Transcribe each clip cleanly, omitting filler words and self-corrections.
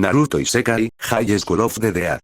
Naruto Isekai, High School of the Dead.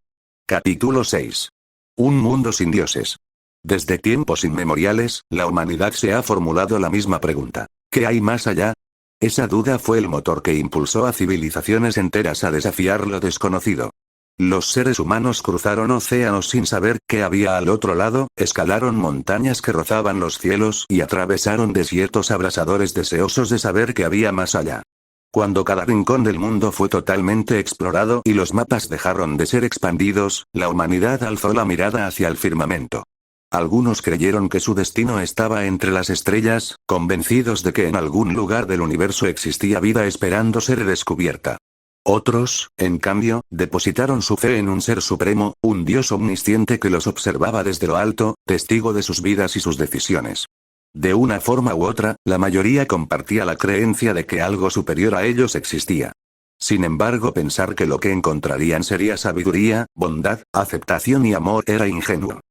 Capítulo 6. Un mundo sin dioses. Desde tiempos inmemoriales, la humanidad se ha formulado la misma pregunta. ¿Qué hay más allá? Esa duda fue el motor que impulsó a civilizaciones enteras a desafiar lo desconocido. Los seres humanos cruzaron océanos sin saber qué había al otro lado, escalaron montañas que rozaban los cielos y atravesaron desiertos abrasadores deseosos de saber qué había más allá. Cuando cada rincón del mundo fue totalmente explorado y los mapas dejaron de ser expandidos, la humanidad alzó la mirada hacia el firmamento. Algunos creyeron que su destino estaba entre las estrellas, convencidos de que en algún lugar del universo existía vida esperando ser descubierta. Otros, en cambio, depositaron su fe en un ser supremo, un Dios omnisciente que los observaba desde lo alto, testigo de sus vidas y sus decisiones. De una forma u otra, la mayoría compartía la creencia de que algo superior a ellos existía. Sin embargo, pensar que lo que encontrarían sería sabiduría, bondad, aceptación y amor era ingenuo.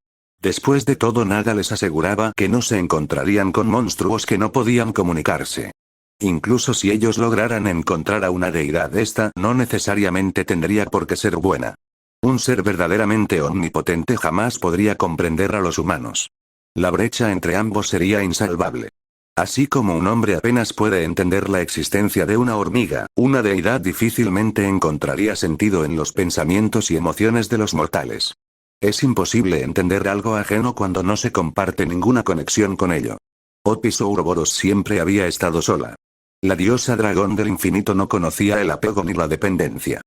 Después de todo, nada les aseguraba que no se encontrarían con monstruos que no podían comunicarse. Incluso si ellos lograran encontrar a una deidad, esta no necesariamente tendría por qué ser buena. Un ser verdaderamente omnipotente jamás podría comprender a los humanos. La brecha entre ambos sería insalvable. Así como un hombre apenas puede entender la existencia de una hormiga, una deidad difícilmente encontraría sentido en los pensamientos y emociones de los mortales. Es imposible entender algo ajeno cuando no se comparte ninguna conexión con ello. Otis Ouroboros siempre había estado sola. La diosa dragón del infinito no conocía el apego ni la dependencia.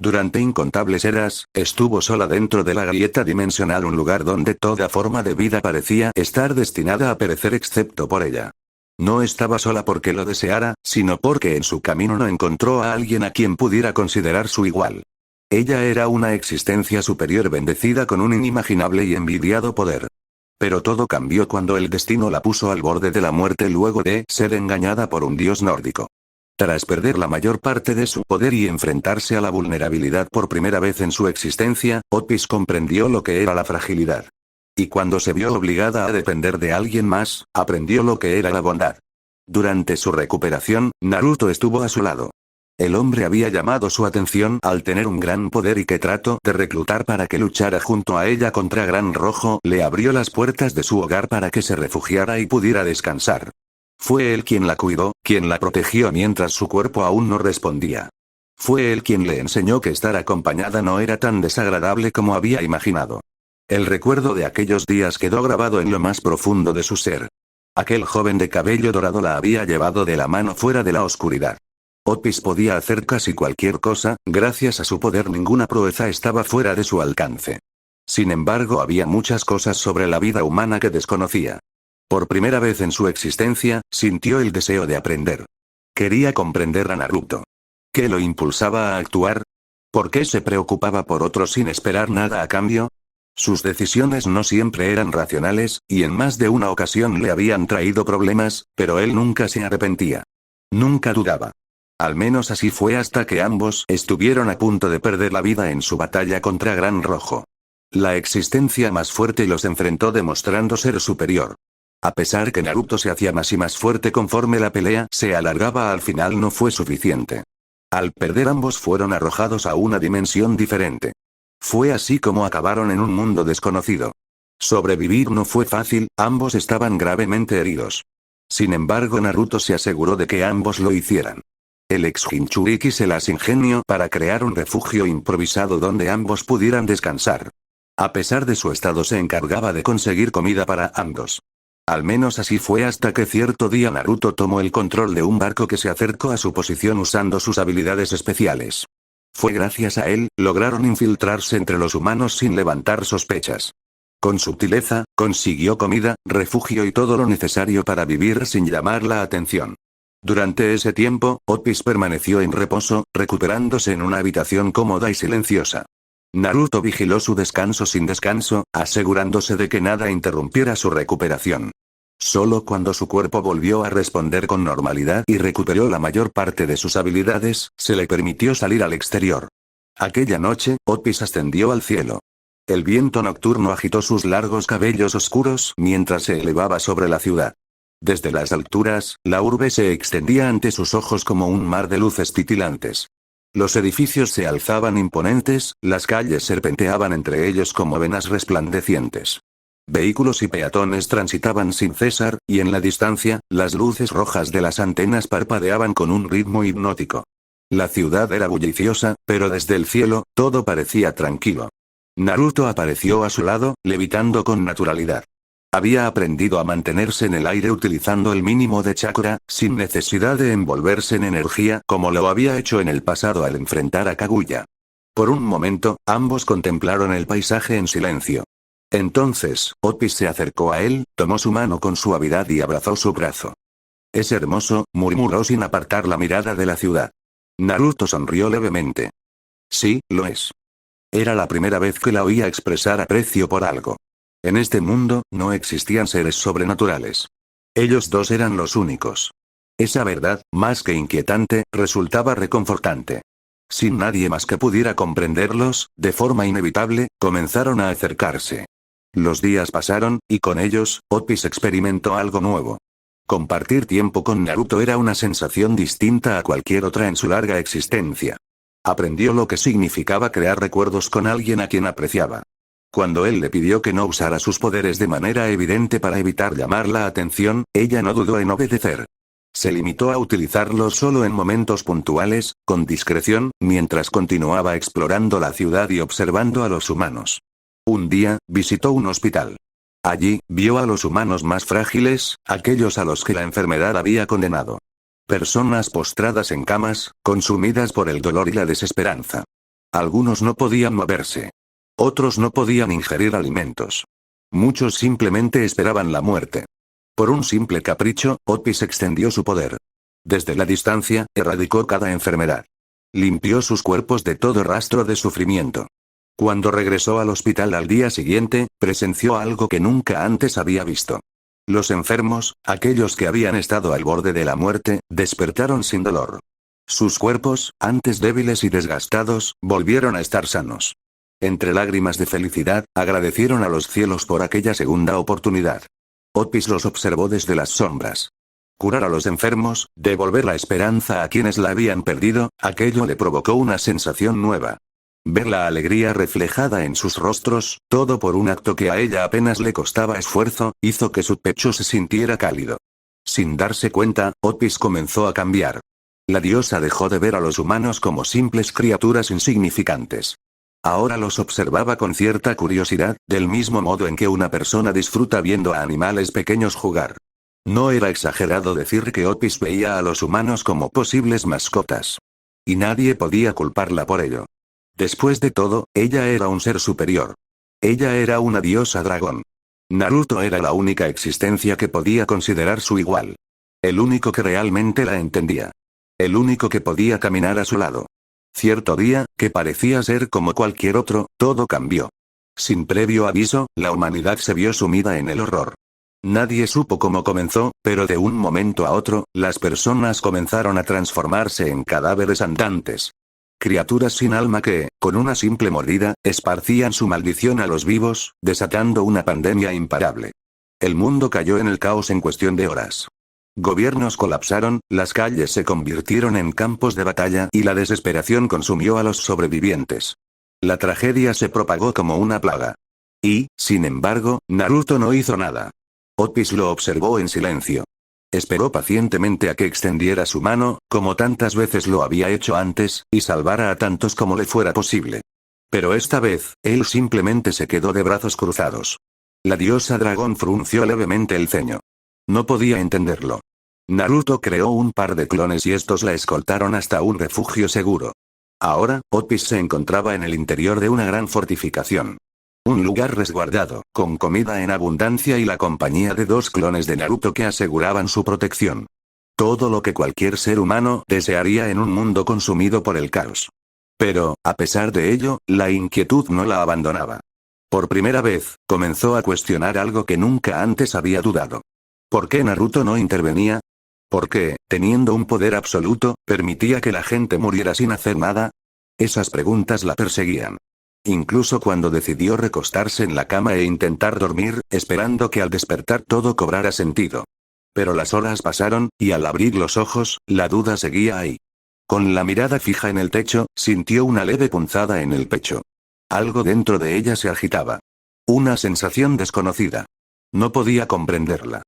Durante incontables eras, estuvo sola dentro de la grieta dimensional, un lugar donde toda forma de vida parecía estar destinada a perecer excepto por ella. No estaba sola porque lo deseara, sino porque en su camino no encontró a alguien a quien pudiera considerar su igual. Ella era una existencia superior bendecida con un inimaginable y envidiado poder. Pero todo cambió cuando el destino la puso al borde de la muerte luego de ser engañada por un dios nórdico. Tras perder la mayor parte de su poder y enfrentarse a la vulnerabilidad por primera vez en su existencia, Otis comprendió lo que era la fragilidad. Y cuando se vio obligada a depender de alguien más, aprendió lo que era la bondad. Durante su recuperación, Naruto estuvo a su lado. El hombre había llamado su atención al tener un gran poder y que trató de reclutar para que luchara junto a ella contra Gran Rojo, le abrió las puertas de su hogar para que se refugiara y pudiera descansar. Fue él quien la cuidó, quien la protegió mientras su cuerpo aún no respondía. Fue él quien le enseñó que estar acompañada no era tan desagradable como había imaginado. El recuerdo de aquellos días quedó grabado en lo más profundo de su ser. Aquel joven de cabello dorado la había llevado de la mano fuera de la oscuridad. Otis podía hacer casi cualquier cosa, gracias a su poder ninguna proeza estaba fuera de su alcance. Sin embargo, había muchas cosas sobre la vida humana que desconocía. Por primera vez en su existencia, sintió el deseo de aprender. Quería comprender a Naruto. ¿Qué lo impulsaba a actuar? ¿Por qué se preocupaba por otros sin esperar nada a cambio? Sus decisiones no siempre eran racionales, y en más de una ocasión le habían traído problemas, pero él nunca se arrepentía. Nunca dudaba. Al menos así fue hasta que ambos estuvieron a punto de perder la vida en su batalla contra Gran Rojo. La existencia más fuerte los enfrentó demostrando ser superior. A pesar que Naruto se hacía más y más fuerte conforme la pelea se alargaba, al final no fue suficiente. Al perder, ambos fueron arrojados a una dimensión diferente. Fue así como acabaron en un mundo desconocido. Sobrevivir no fue fácil, ambos estaban gravemente heridos. Sin embargo, Naruto se aseguró de que ambos lo hicieran. El ex Jinchuriki se las ingenió para crear un refugio improvisado donde ambos pudieran descansar. A pesar de su estado, se encargaba de conseguir comida para ambos. Al menos así fue hasta que cierto día Naruto tomó el control de un barco que se acercó a su posición usando sus habilidades especiales. Fue gracias a él, lograron infiltrarse entre los humanos sin levantar sospechas. Con sutileza, consiguió comida, refugio y todo lo necesario para vivir sin llamar la atención. Durante ese tiempo, Otis permaneció en reposo, recuperándose en una habitación cómoda y silenciosa. Naruto vigiló su descanso sin descanso, asegurándose de que nada interrumpiera su recuperación. Solo cuando su cuerpo volvió a responder con normalidad y recuperó la mayor parte de sus habilidades, se le permitió salir al exterior. Aquella noche, Otis ascendió al cielo. El viento nocturno agitó sus largos cabellos oscuros mientras se elevaba sobre la ciudad. Desde las alturas, la urbe se extendía ante sus ojos como un mar de luces titilantes. Los edificios se alzaban imponentes, las calles serpenteaban entre ellos como venas resplandecientes. Vehículos y peatones transitaban sin cesar, y en la distancia, las luces rojas de las antenas parpadeaban con un ritmo hipnótico. La ciudad era bulliciosa, pero desde el cielo, todo parecía tranquilo. Naruto apareció a su lado, levitando con naturalidad. Había aprendido a mantenerse en el aire utilizando el mínimo de chakra, sin necesidad de envolverse en energía como lo había hecho en el pasado al enfrentar a Kaguya. Por un momento, ambos contemplaron el paisaje en silencio. Entonces, Otis se acercó a él, tomó su mano con suavidad y abrazó su brazo. «Es hermoso», murmuró sin apartar la mirada de la ciudad. Naruto sonrió levemente. «Sí, lo es». Era la primera vez que la oía expresar aprecio por algo. En este mundo, no existían seres sobrenaturales. Ellos dos eran los únicos. Esa verdad, más que inquietante, resultaba reconfortante. Sin nadie más que pudiera comprenderlos, de forma inevitable, comenzaron a acercarse. Los días pasaron, y con ellos, Otis experimentó algo nuevo. Compartir tiempo con Naruto era una sensación distinta a cualquier otra en su larga existencia. Aprendió lo que significaba crear recuerdos con alguien a quien apreciaba. Cuando él le pidió que no usara sus poderes de manera evidente para evitar llamar la atención, ella no dudó en obedecer. Se limitó a utilizarlos solo en momentos puntuales, con discreción, mientras continuaba explorando la ciudad y observando a los humanos. Un día, visitó un hospital. Allí, vio a los humanos más frágiles, aquellos a los que la enfermedad había condenado. Personas postradas en camas, consumidas por el dolor y la desesperanza. Algunos no podían moverse. Otros no podían ingerir alimentos. Muchos simplemente esperaban la muerte. Por un simple capricho, Otis extendió su poder. Desde la distancia, erradicó cada enfermedad. Limpió sus cuerpos de todo rastro de sufrimiento. Cuando regresó al hospital al día siguiente, presenció algo que nunca antes había visto. Los enfermos, aquellos que habían estado al borde de la muerte, despertaron sin dolor. Sus cuerpos, antes débiles y desgastados, volvieron a estar sanos. Entre lágrimas de felicidad, agradecieron a los cielos por aquella segunda oportunidad. Otis los observó desde las sombras. Curar a los enfermos, devolver la esperanza a quienes la habían perdido, aquello le provocó una sensación nueva. Ver la alegría reflejada en sus rostros, todo por un acto que a ella apenas le costaba esfuerzo, hizo que su pecho se sintiera cálido. Sin darse cuenta, Otis comenzó a cambiar. La diosa dejó de ver a los humanos como simples criaturas insignificantes. Ahora los observaba con cierta curiosidad, del mismo modo en que una persona disfruta viendo a animales pequeños jugar. No era exagerado decir que Otis veía a los humanos como posibles mascotas. Y nadie podía culparla por ello. Después de todo, ella era un ser superior. Ella era una diosa dragón. Naruto era la única existencia que podía considerar su igual. El único que realmente la entendía. El único que podía caminar a su lado. Cierto día, que parecía ser como cualquier otro, todo cambió. Sin previo aviso, la humanidad se vio sumida en el horror. Nadie supo cómo comenzó, pero de un momento a otro, las personas comenzaron a transformarse en cadáveres andantes. Criaturas sin alma que, con una simple mordida, esparcían su maldición a los vivos, desatando una pandemia imparable. El mundo cayó en el caos en cuestión de horas. Gobiernos colapsaron, las calles se convirtieron en campos de batalla y la desesperación consumió a los sobrevivientes. La tragedia se propagó como una plaga. Y, sin embargo, Naruto no hizo nada. Otis lo observó en silencio. Esperó pacientemente a que extendiera su mano, como tantas veces lo había hecho antes, y salvara a tantos como le fuera posible. Pero esta vez, él simplemente se quedó de brazos cruzados. La diosa dragón frunció levemente el ceño. No podía entenderlo. Naruto creó un par de clones y estos la escoltaron hasta un refugio seguro. Ahora, Otis se encontraba en el interior de una gran fortificación. Un lugar resguardado, con comida en abundancia y la compañía de 2 clones de Naruto que aseguraban su protección. Todo lo que cualquier ser humano desearía en un mundo consumido por el caos. Pero, a pesar de ello, la inquietud no la abandonaba. Por primera vez, comenzó a cuestionar algo que nunca antes había dudado. ¿Por qué Naruto no intervenía? ¿Por qué, teniendo un poder absoluto, permitía que la gente muriera sin hacer nada? Esas preguntas la perseguían. Incluso cuando decidió recostarse en la cama e intentar dormir, esperando que al despertar todo cobrara sentido. Pero las horas pasaron, y al abrir los ojos, la duda seguía ahí. Con la mirada fija en el techo, sintió una leve punzada en el pecho. Algo dentro de ella se agitaba. Una sensación desconocida. No podía comprenderla.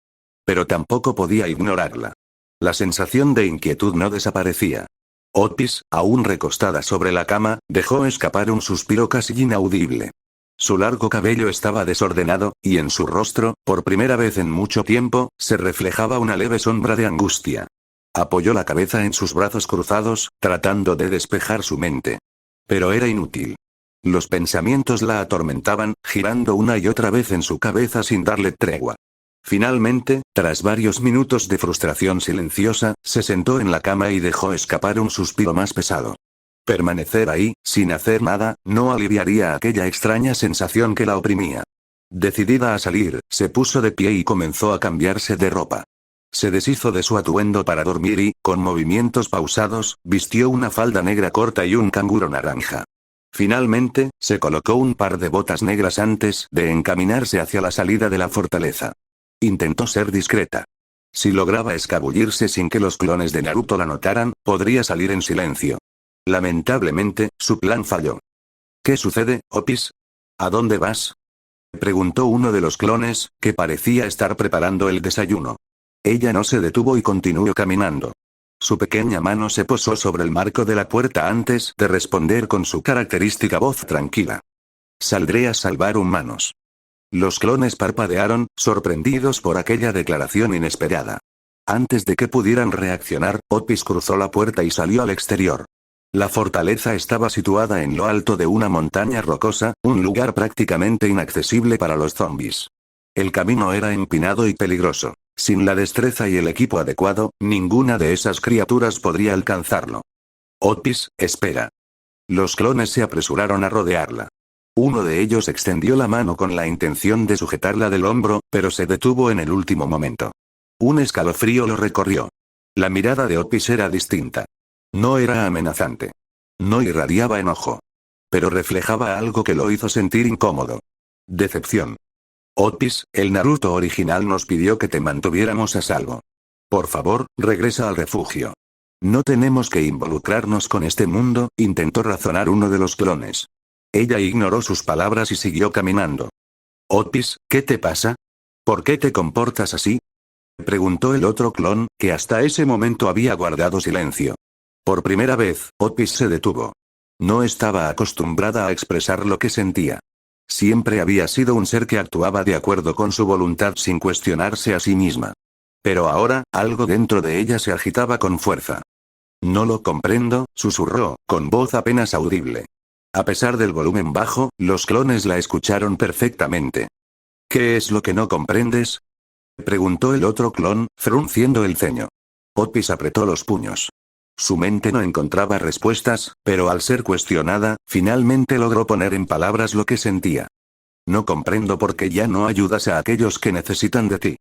Pero tampoco podía ignorarla. La sensación de inquietud no desaparecía. Otis, aún recostada sobre la cama, dejó escapar un suspiro casi inaudible. Su largo cabello estaba desordenado, y en su rostro, por primera vez en mucho tiempo, se reflejaba una leve sombra de angustia. Apoyó la cabeza en sus brazos cruzados, tratando de despejar su mente. Pero era inútil. Los pensamientos la atormentaban, girando una y otra vez en su cabeza sin darle tregua. Finalmente, tras varios minutos de frustración silenciosa, se sentó en la cama y dejó escapar un suspiro más pesado. Permanecer ahí, sin hacer nada, no aliviaría aquella extraña sensación que la oprimía. Decidida a salir, se puso de pie y comenzó a cambiarse de ropa. Se deshizo de su atuendo para dormir y, con movimientos pausados, vistió una falda negra corta y un canguro naranja. Finalmente, se colocó un par de botas negras antes de encaminarse hacia la salida de la fortaleza. Intentó ser discreta. Si lograba escabullirse sin que los clones de Naruto la notaran, podría salir en silencio. Lamentablemente, su plan falló. ¿Qué sucede, Otis? ¿A dónde vas? Preguntó uno de los clones, que parecía estar preparando el desayuno. Ella no se detuvo y continuó caminando. Su pequeña mano se posó sobre el marco de la puerta antes de responder con su característica voz tranquila. Saldré a salvar humanos. Los clones parpadearon, sorprendidos por aquella declaración inesperada. Antes de que pudieran reaccionar, Otis cruzó la puerta y salió al exterior. La fortaleza estaba situada en lo alto de una montaña rocosa, un lugar prácticamente inaccesible para los zombis. El camino era empinado y peligroso. Sin la destreza y el equipo adecuado, ninguna de esas criaturas podría alcanzarlo. Otis, espera. Los clones se apresuraron a rodearla. Uno de ellos extendió la mano con la intención de sujetarla del hombro, pero se detuvo en el último momento. Un escalofrío lo recorrió. La mirada de Otis era distinta. No era amenazante. No irradiaba enojo. Pero reflejaba algo que lo hizo sentir incómodo. Decepción. Otis, el Naruto original nos pidió que te mantuviéramos a salvo. Por favor, regresa al refugio. No tenemos que involucrarnos con este mundo, intentó razonar uno de los clones. Ella ignoró sus palabras y siguió caminando. Otis, ¿qué te pasa? ¿Por qué te comportas así? Preguntó el otro clon, que hasta ese momento había guardado silencio. Por primera vez, Otis se detuvo. No estaba acostumbrada a expresar lo que sentía. Siempre había sido un ser que actuaba de acuerdo con su voluntad sin cuestionarse a sí misma. Pero ahora, algo dentro de ella se agitaba con fuerza. No lo comprendo, susurró, con voz apenas audible. A pesar del volumen bajo, los clones la escucharon perfectamente. ¿Qué es lo que no comprendes? Preguntó el otro clon, frunciendo el ceño. Otis apretó los puños. Su mente no encontraba respuestas, pero al ser cuestionada, finalmente logró poner en palabras lo que sentía. No comprendo por qué ya no ayudas a aquellos que necesitan de ti.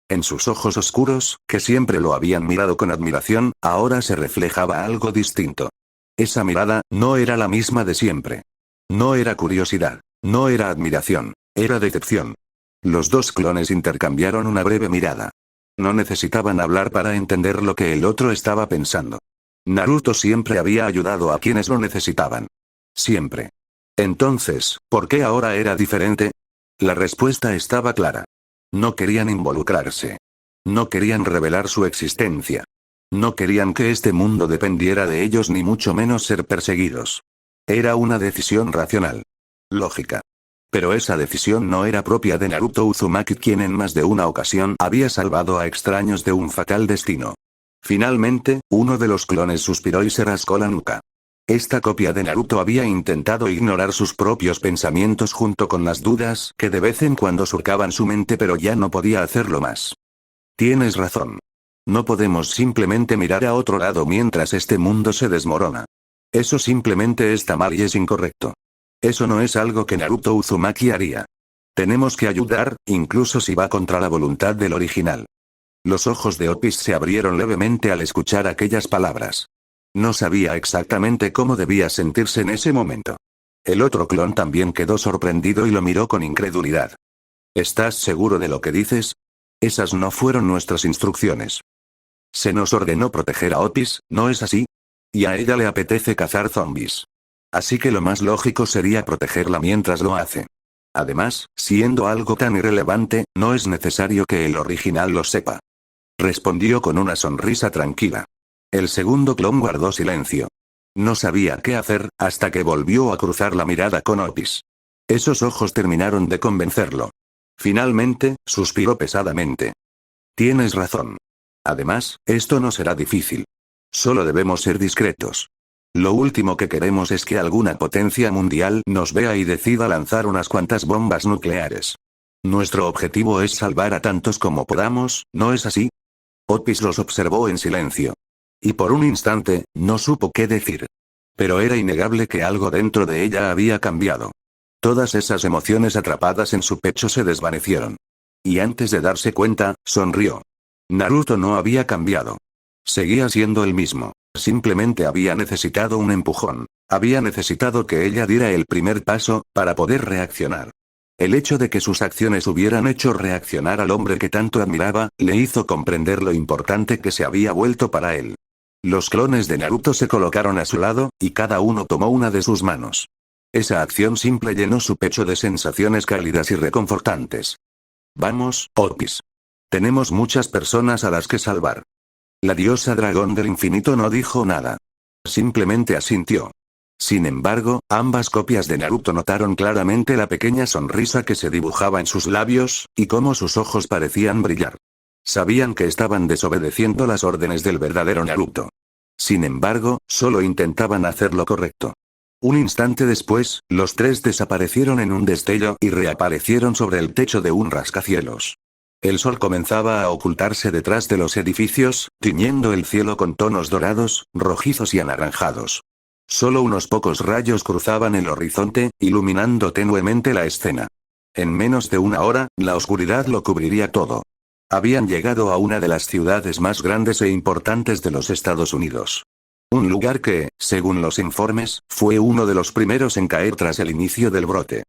En sus ojos oscuros, que siempre lo habían mirado con admiración, ahora se reflejaba algo distinto. Esa mirada, no era la misma de siempre. No era curiosidad, no era admiración, era decepción. Los dos clones intercambiaron una breve mirada. No necesitaban hablar para entender lo que el otro estaba pensando. Naruto siempre había ayudado a quienes lo necesitaban. Siempre. Entonces, ¿por qué ahora era diferente? La respuesta estaba clara. No querían involucrarse. No querían revelar su existencia. No querían que este mundo dependiera de ellos ni mucho menos ser perseguidos. Era una decisión racional. Lógica. Pero esa decisión no era propia de Naruto Uzumaki, quien en más de una ocasión había salvado a extraños de un fatal destino. Finalmente, uno de los clones suspiró y se rascó la nuca. Esta copia de Naruto había intentado ignorar sus propios pensamientos junto con las dudas que de vez en cuando surcaban su mente, pero ya no podía hacerlo más. Tienes razón. No podemos simplemente mirar a otro lado mientras este mundo se desmorona. Eso simplemente está mal y es incorrecto. Eso no es algo que Naruto Uzumaki haría. Tenemos que ayudar, incluso si va contra la voluntad del original. Los ojos de Otis se abrieron levemente al escuchar aquellas palabras. No sabía exactamente cómo debía sentirse en ese momento. El otro clon también quedó sorprendido y lo miró con incredulidad. ¿Estás seguro de lo que dices? Esas no fueron nuestras instrucciones. Se nos ordenó proteger a Otis, ¿no es así? Y a ella le apetece cazar zombies. Así que lo más lógico sería protegerla mientras lo hace. Además, siendo algo tan irrelevante, no es necesario que el original lo sepa. Respondió con una sonrisa tranquila. El segundo clon guardó silencio. No sabía qué hacer, hasta que volvió a cruzar la mirada con Otis. Esos ojos terminaron de convencerlo. Finalmente, suspiró pesadamente. Tienes razón. Además, esto no será difícil. Solo debemos ser discretos. Lo último que queremos es que alguna potencia mundial nos vea y decida lanzar unas cuantas bombas nucleares. Nuestro objetivo es salvar a tantos como podamos, ¿no es así? Otis los observó en silencio. Y por un instante, no supo qué decir. Pero era innegable que algo dentro de ella había cambiado. Todas esas emociones atrapadas en su pecho se desvanecieron. Y antes de darse cuenta, sonrió. Naruto no había cambiado. Seguía siendo el mismo. Simplemente había necesitado un empujón. Había necesitado que ella diera el primer paso, para poder reaccionar. El hecho de que sus acciones hubieran hecho reaccionar al hombre que tanto admiraba, le hizo comprender lo importante que se había vuelto para él. Los clones de Naruto se colocaron a su lado, y cada uno tomó una de sus manos. Esa acción simple llenó su pecho de sensaciones cálidas y reconfortantes. Vamos, Otis. Tenemos muchas personas a las que salvar. La diosa dragón del infinito no dijo nada. Simplemente asintió. Sin embargo, ambas copias de Naruto notaron claramente la pequeña sonrisa que se dibujaba en sus labios, y cómo sus ojos parecían brillar. Sabían que estaban desobedeciendo las órdenes del verdadero Naruto. Sin embargo, solo intentaban hacer lo correcto. Un instante después, los tres desaparecieron en un destello y reaparecieron sobre el techo de un rascacielos. El sol comenzaba a ocultarse detrás de los edificios, tiñendo el cielo con tonos dorados, rojizos y anaranjados. Solo unos pocos rayos cruzaban el horizonte, iluminando tenuemente la escena. En menos de una hora, la oscuridad lo cubriría todo. Habían llegado a una de las ciudades más grandes e importantes de los Estados Unidos. Un lugar que, según los informes, fue uno de los primeros en caer tras el inicio del brote.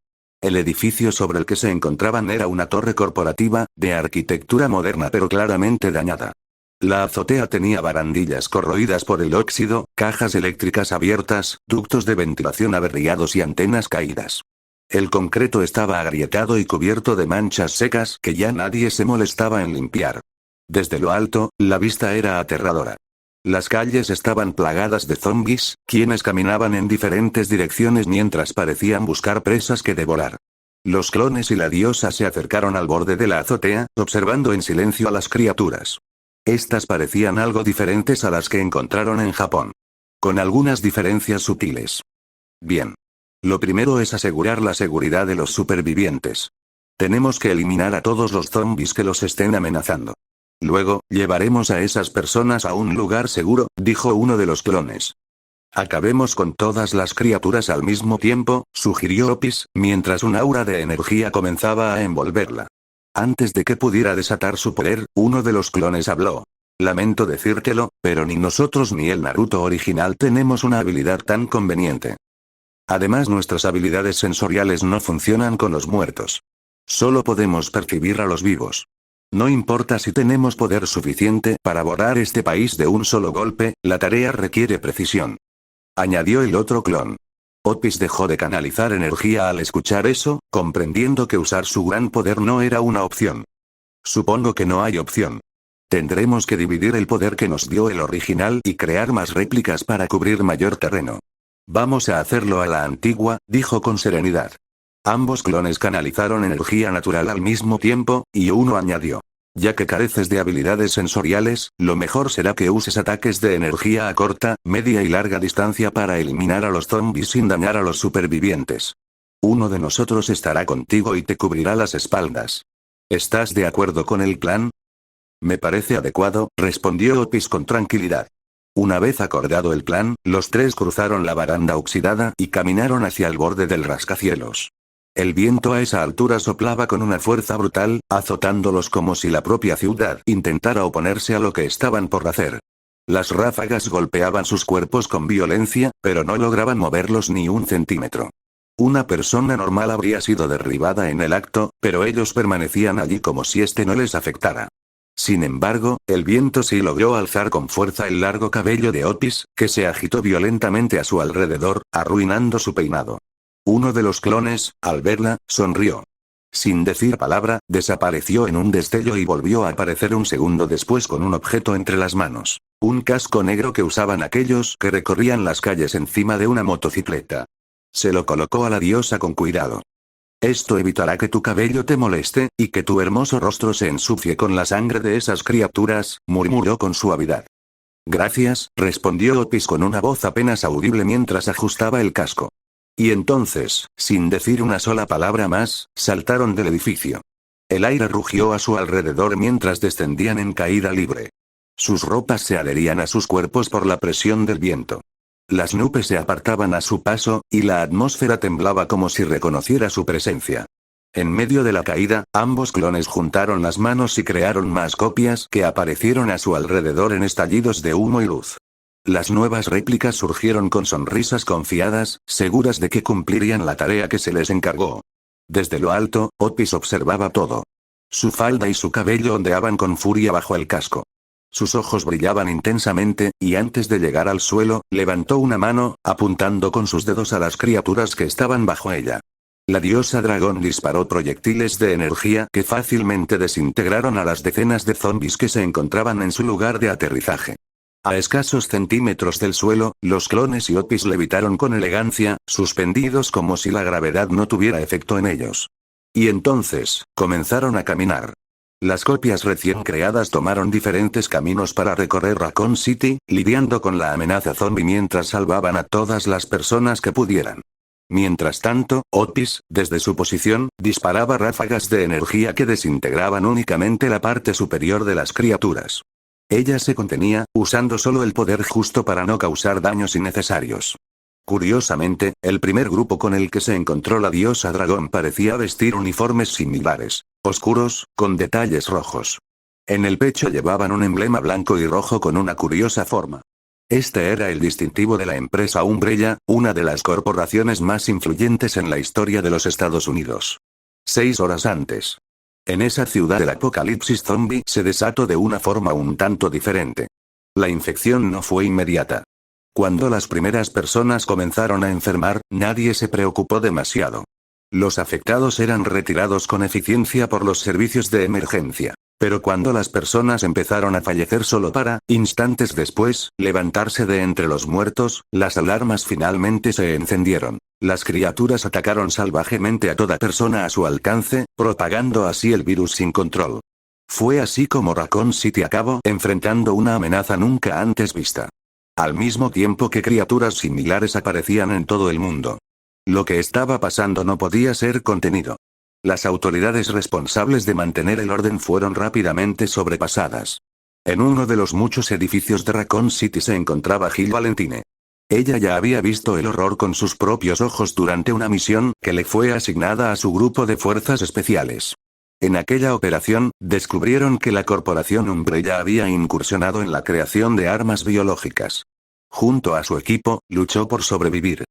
El edificio sobre el que se encontraban era una torre corporativa, de arquitectura moderna pero claramente dañada. La azotea tenía barandillas corroídas por el óxido, cajas eléctricas abiertas, ductos de ventilación aberriados y antenas caídas. El concreto estaba agrietado y cubierto de manchas secas que ya nadie se molestaba en limpiar. Desde lo alto, la vista era aterradora. Las calles estaban plagadas de zombies, quienes caminaban en diferentes direcciones mientras parecían buscar presas que devorar. Los clones y la diosa se acercaron al borde de la azotea, observando en silencio a las criaturas. Estas parecían algo diferentes a las que encontraron en Japón. Con algunas diferencias sutiles. Bien. Lo primero es asegurar la seguridad de los supervivientes. Tenemos que eliminar a todos los zombies que los estén amenazando. Luego, llevaremos a esas personas a un lugar seguro, dijo uno de los clones. Acabemos con todas las criaturas al mismo tiempo, sugirió Otis, mientras un aura de energía comenzaba a envolverla. Antes de que pudiera desatar su poder, uno de los clones habló. Lamento decírtelo, pero ni nosotros ni el Naruto original tenemos una habilidad tan conveniente. Además, nuestras habilidades sensoriales no funcionan con los muertos. Solo podemos percibir a los vivos. No importa si tenemos poder suficiente para borrar este país de un solo golpe, la tarea requiere precisión. Añadió el otro clon. Otis dejó de canalizar energía al escuchar eso, comprendiendo que usar su gran poder no era una opción. Supongo que no hay opción. Tendremos que dividir el poder que nos dio el original y crear más réplicas para cubrir mayor terreno. Vamos a hacerlo a la antigua, dijo con serenidad. Ambos clones canalizaron energía natural al mismo tiempo, y uno añadió. Ya que careces de habilidades sensoriales, lo mejor será que uses ataques de energía a corta, media y larga distancia para eliminar a los zombies sin dañar a los supervivientes. Uno de nosotros estará contigo y te cubrirá las espaldas. ¿Estás de acuerdo con el plan? Me parece adecuado, respondió Otis con tranquilidad. Una vez acordado el plan, los tres cruzaron la baranda oxidada y caminaron hacia el borde del rascacielos. El viento a esa altura soplaba con una fuerza brutal, azotándolos como si la propia ciudad intentara oponerse a lo que estaban por hacer. Las ráfagas golpeaban sus cuerpos con violencia, pero no lograban moverlos ni un centímetro. Una persona normal habría sido derribada en el acto, pero ellos permanecían allí como si este no les afectara. Sin embargo, el viento sí logró alzar con fuerza el largo cabello de Otis, que se agitó violentamente a su alrededor, arruinando su peinado. Uno de los clones, al verla, sonrió. Sin decir palabra, desapareció en un destello y volvió a aparecer un segundo después con un objeto entre las manos. Un casco negro que usaban aquellos que recorrían las calles encima de una motocicleta. Se lo colocó a la diosa con cuidado. Esto evitará que tu cabello te moleste, y que tu hermoso rostro se ensucie con la sangre de esas criaturas, murmuró con suavidad. Gracias, respondió Otis con una voz apenas audible mientras ajustaba el casco. Y entonces, sin decir una sola palabra más, saltaron del edificio. El aire rugió a su alrededor mientras descendían en caída libre. Sus ropas se adherían a sus cuerpos por la presión del viento. Las nubes se apartaban a su paso, y la atmósfera temblaba como si reconociera su presencia. En medio de la caída, ambos clones juntaron las manos y crearon más copias que aparecieron a su alrededor en estallidos de humo y luz. Las nuevas réplicas surgieron con sonrisas confiadas, seguras de que cumplirían la tarea que se les encargó. Desde lo alto, Otis observaba todo. Su falda y su cabello ondeaban con furia bajo el casco. Sus ojos brillaban intensamente, y antes de llegar al suelo, levantó una mano, apuntando con sus dedos a las criaturas que estaban bajo ella. La diosa dragón disparó proyectiles de energía que fácilmente desintegraron a las decenas de zombis que se encontraban en su lugar de aterrizaje. A escasos centímetros del suelo, los clones y Otis levitaron con elegancia, suspendidos como si la gravedad no tuviera efecto en ellos. Y entonces, comenzaron a caminar. Las copias recién creadas tomaron diferentes caminos para recorrer Raccoon City, lidiando con la amenaza zombie mientras salvaban a todas las personas que pudieran. Mientras tanto, Otis, desde su posición, disparaba ráfagas de energía que desintegraban únicamente la parte superior de las criaturas. Ella se contenía, usando solo el poder justo para no causar daños innecesarios. Curiosamente, el primer grupo con el que se encontró la diosa dragón parecía vestir uniformes similares, oscuros, con detalles rojos. En el pecho llevaban un emblema blanco y rojo con una curiosa forma. Este era el distintivo de la empresa Umbrella, una de las corporaciones más influyentes en la historia de los Estados Unidos. 6 horas antes. En esa ciudad el apocalipsis zombie se desató de una forma un tanto diferente. La infección no fue inmediata. Cuando las primeras personas comenzaron a enfermar, nadie se preocupó demasiado. Los afectados eran retirados con eficiencia por los servicios de emergencia. Pero cuando las personas empezaron a fallecer solo para, instantes después, levantarse de entre los muertos, las alarmas finalmente se encendieron. Las criaturas atacaron salvajemente a toda persona a su alcance, propagando así el virus sin control. Fue así como Raccoon City acabó enfrentando una amenaza nunca antes vista. Al mismo tiempo que criaturas similares aparecían en todo el mundo. Lo que estaba pasando no podía ser contenido. Las autoridades responsables de mantener el orden fueron rápidamente sobrepasadas. En uno de los muchos edificios de Raccoon City se encontraba Jill Valentine. Ella ya había visto el horror con sus propios ojos durante una misión que le fue asignada a su grupo de fuerzas especiales. En aquella operación, descubrieron que la corporación Umbrella había incursionado en la creación de armas biológicas. Junto a su equipo, luchó por sobrevivir.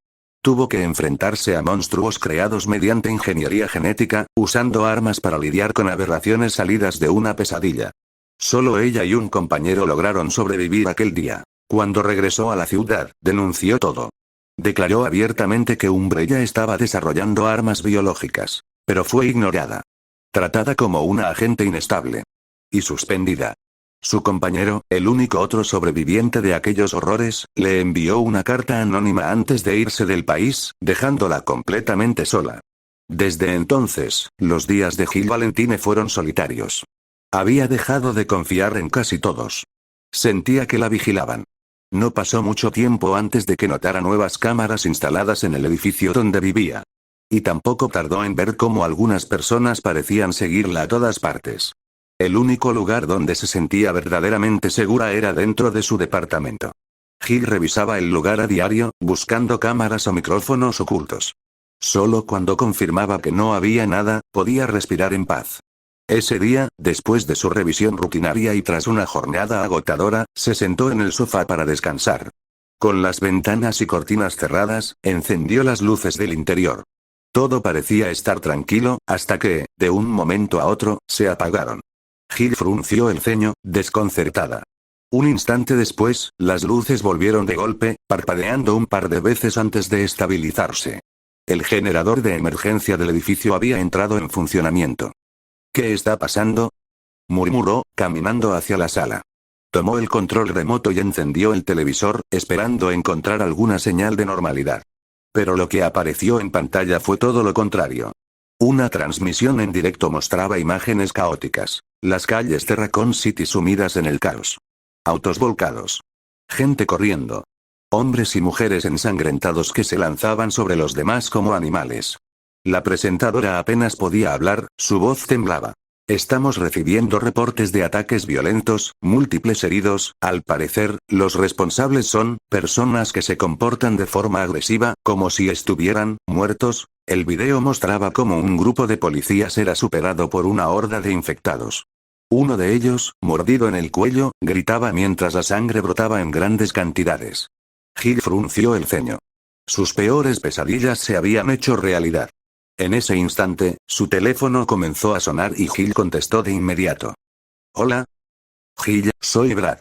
Tuvo que enfrentarse a monstruos creados mediante ingeniería genética, usando armas para lidiar con aberraciones salidas de una pesadilla. Solo ella y un compañero lograron sobrevivir aquel día. Cuando regresó a la ciudad, denunció todo. Declaró abiertamente que Umbrella estaba desarrollando armas biológicas. Pero fue ignorada. Tratada como una agente inestable. Y suspendida. Su compañero, el único otro sobreviviente de aquellos horrores, le envió una carta anónima antes de irse del país, dejándola completamente sola. Desde entonces, los días de Jill Valentine fueron solitarios. Había dejado de confiar en casi todos. Sentía que la vigilaban. No pasó mucho tiempo antes de que notara nuevas cámaras instaladas en el edificio donde vivía. Y tampoco tardó en ver cómo algunas personas parecían seguirla a todas partes. El único lugar donde se sentía verdaderamente segura era dentro de su departamento. Jill revisaba el lugar a diario, buscando cámaras o micrófonos ocultos. Solo cuando confirmaba que no había nada, podía respirar en paz. Ese día, después de su revisión rutinaria y tras una jornada agotadora, se sentó en el sofá para descansar. Con las ventanas y cortinas cerradas, encendió las luces del interior. Todo parecía estar tranquilo, hasta que, de un momento a otro, se apagaron. Jill frunció el ceño, desconcertada. Un instante después, las luces volvieron de golpe, parpadeando un par de veces antes de estabilizarse. El generador de emergencia del edificio había entrado en funcionamiento. ¿Qué está pasando?, murmuró, caminando hacia la sala. Tomó el control remoto y encendió el televisor, esperando encontrar alguna señal de normalidad. Pero lo que apareció en pantalla fue todo lo contrario. Una transmisión en directo mostraba imágenes caóticas. Las calles de Raccoon City sumidas en el caos. Autos volcados. Gente corriendo. Hombres y mujeres ensangrentados que se lanzaban sobre los demás como animales. La presentadora apenas podía hablar, su voz temblaba. Estamos recibiendo reportes de ataques violentos, múltiples heridos, al parecer, los responsables son personas que se comportan de forma agresiva, como si estuvieran muertos. El video mostraba cómo un grupo de policías era superado por una horda de infectados. Uno de ellos, mordido en el cuello, gritaba mientras la sangre brotaba en grandes cantidades. Jill frunció el ceño. Sus peores pesadillas se habían hecho realidad. En ese instante, su teléfono comenzó a sonar y Jill contestó de inmediato. Hola. Jill, soy Brad.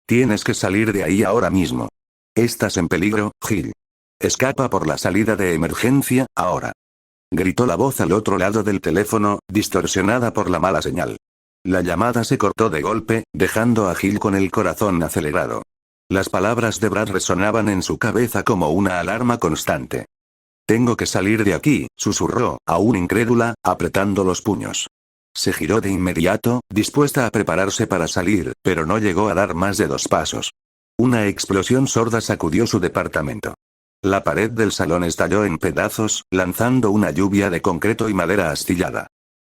Tienes que salir de ahí ahora mismo. Estás en peligro, Jill. Escapa por la salida de emergencia, ahora. Gritó la voz al otro lado del teléfono, distorsionada por la mala señal. La llamada se cortó de golpe, dejando a Jill con el corazón acelerado. Las palabras de Brad resonaban en su cabeza como una alarma constante. Tengo que salir de aquí, susurró, aún incrédula, apretando los puños. Se giró de inmediato, dispuesta a prepararse para salir, pero no llegó a dar más de 2 pasos. Una explosión sorda sacudió su departamento. La pared del salón estalló en pedazos, lanzando una lluvia de concreto y madera astillada.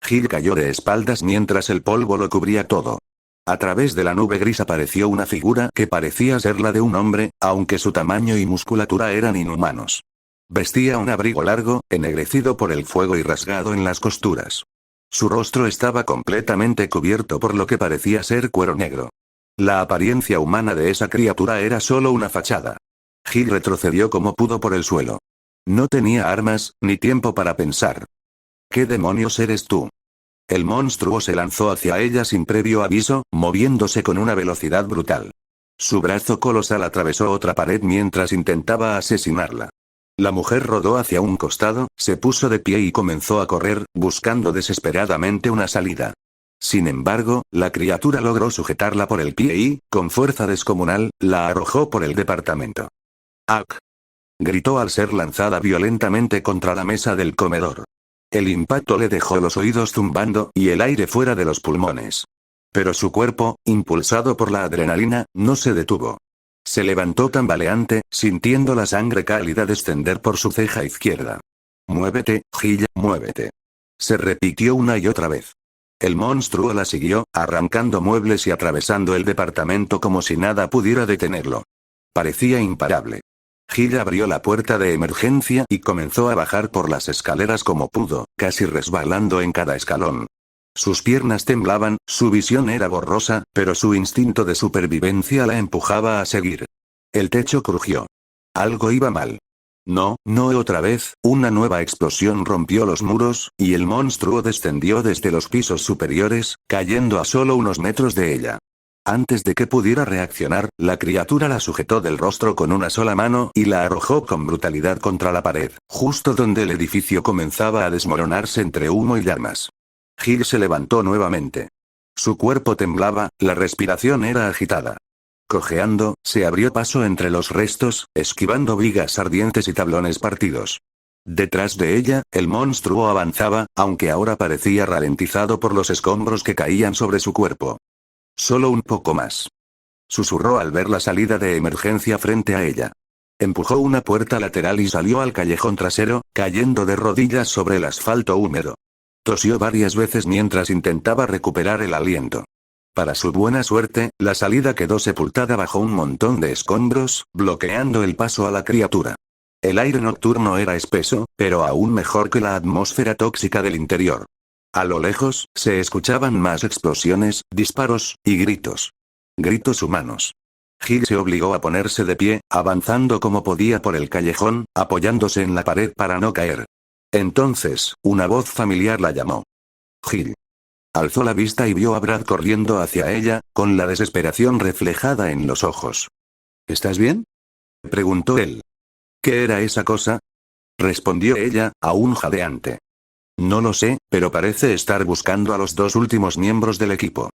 Jill cayó de espaldas mientras el polvo lo cubría todo. A través de la nube gris apareció una figura que parecía ser la de un hombre, aunque su tamaño y musculatura eran inhumanos. Vestía un abrigo largo, ennegrecido por el fuego y rasgado en las costuras. Su rostro estaba completamente cubierto por lo que parecía ser cuero negro. La apariencia humana de esa criatura era solo una fachada. Jill retrocedió como pudo por el suelo. No tenía armas, ni tiempo para pensar. ¿Qué demonios eres tú? El monstruo se lanzó hacia ella sin previo aviso, moviéndose con una velocidad brutal. Su brazo colosal atravesó otra pared mientras intentaba asesinarla. La mujer rodó hacia un costado, se puso de pie y comenzó a correr, buscando desesperadamente una salida. Sin embargo, la criatura logró sujetarla por el pie y, con fuerza descomunal, la arrojó por el departamento. ¡Ac! Gritó al ser lanzada violentamente contra la mesa del comedor. El impacto le dejó los oídos zumbando y el aire fuera de los pulmones. Pero su cuerpo, impulsado por la adrenalina, no se detuvo. Se levantó tambaleante, sintiendo la sangre cálida descender por su ceja izquierda. Muévete, Jill, muévete. Se repitió una y otra vez. El monstruo la siguió, arrancando muebles y atravesando el departamento como si nada pudiera detenerlo. Parecía imparable. Jill abrió la puerta de emergencia y comenzó a bajar por las escaleras como pudo, casi resbalando en cada escalón. Sus piernas temblaban, su visión era borrosa, pero su instinto de supervivencia la empujaba a seguir. El techo crujió. Algo iba mal. No otra vez, una nueva explosión rompió los muros, y el monstruo descendió desde los pisos superiores, cayendo a solo unos metros de ella. Antes de que pudiera reaccionar, la criatura la sujetó del rostro con una sola mano y la arrojó con brutalidad contra la pared, justo donde el edificio comenzaba a desmoronarse entre humo y llamas. Jill se levantó nuevamente. Su cuerpo temblaba, la respiración era agitada. Cojeando, se abrió paso entre los restos, esquivando vigas ardientes y tablones partidos. Detrás de ella, el monstruo avanzaba, aunque ahora parecía ralentizado por los escombros que caían sobre su cuerpo. Solo un poco más. Susurró al ver la salida de emergencia frente a ella. Empujó una puerta lateral y salió al callejón trasero, cayendo de rodillas sobre el asfalto húmedo. Tosió varias veces mientras intentaba recuperar el aliento. Para su buena suerte, la salida quedó sepultada bajo un montón de escombros, bloqueando el paso a la criatura. El aire nocturno era espeso, pero aún mejor que la atmósfera tóxica del interior. A lo lejos, se escuchaban más explosiones, disparos, y gritos. Gritos humanos. Jill se obligó a ponerse de pie, avanzando como podía por el callejón, apoyándose en la pared para no caer. Entonces, una voz familiar la llamó. Jill. Alzó la vista y vio a Brad corriendo hacia ella, con la desesperación reflejada en los ojos. ¿Estás bien?, preguntó él. ¿Qué era esa cosa?, respondió ella, aún jadeante. No lo sé, pero parece estar buscando a los dos últimos miembros del equipo.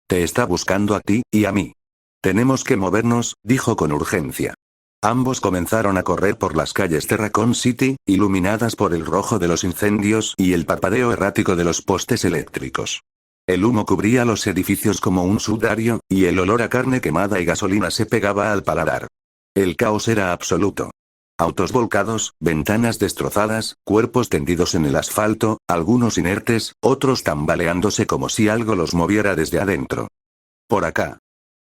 Te está buscando a ti, y a mí. Tenemos que movernos, dijo con urgencia. Ambos comenzaron a correr por las calles de Raccoon City, iluminadas por el rojo de los incendios y el parpadeo errático de los postes eléctricos. El humo cubría los edificios como un sudario, y el olor a carne quemada y gasolina se pegaba al paladar. El caos era absoluto. Autos volcados, ventanas destrozadas, cuerpos tendidos en el asfalto, algunos inertes, otros tambaleándose como si algo los moviera desde adentro. «Por acá»,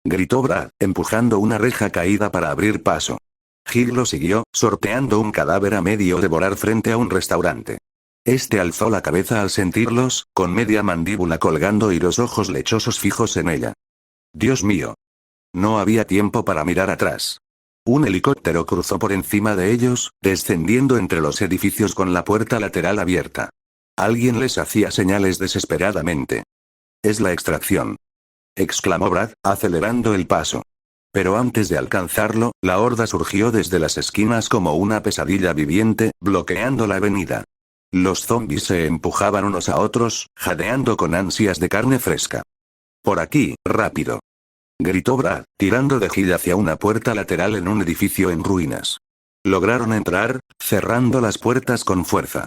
gritó Brad, empujando una reja caída para abrir paso. Gil lo siguió, sorteando un cadáver a medio devorar frente a un restaurante. Este alzó la cabeza al sentirlos, con media mandíbula colgando y los ojos lechosos fijos en ella. Dios mío. No había tiempo para mirar atrás. Un helicóptero cruzó por encima de ellos, descendiendo entre los edificios con la puerta lateral abierta. Alguien les hacía señales desesperadamente. «Es la extracción», exclamó Brad, acelerando el paso. Pero antes de alcanzarlo, la horda surgió desde las esquinas como una pesadilla viviente, bloqueando la avenida. Los zombis se empujaban unos a otros, jadeando con ansias de carne fresca. «Por aquí, rápido», gritó Brad, tirando de Gil hacia una puerta lateral en un edificio en ruinas. Lograron entrar, cerrando las puertas con fuerza.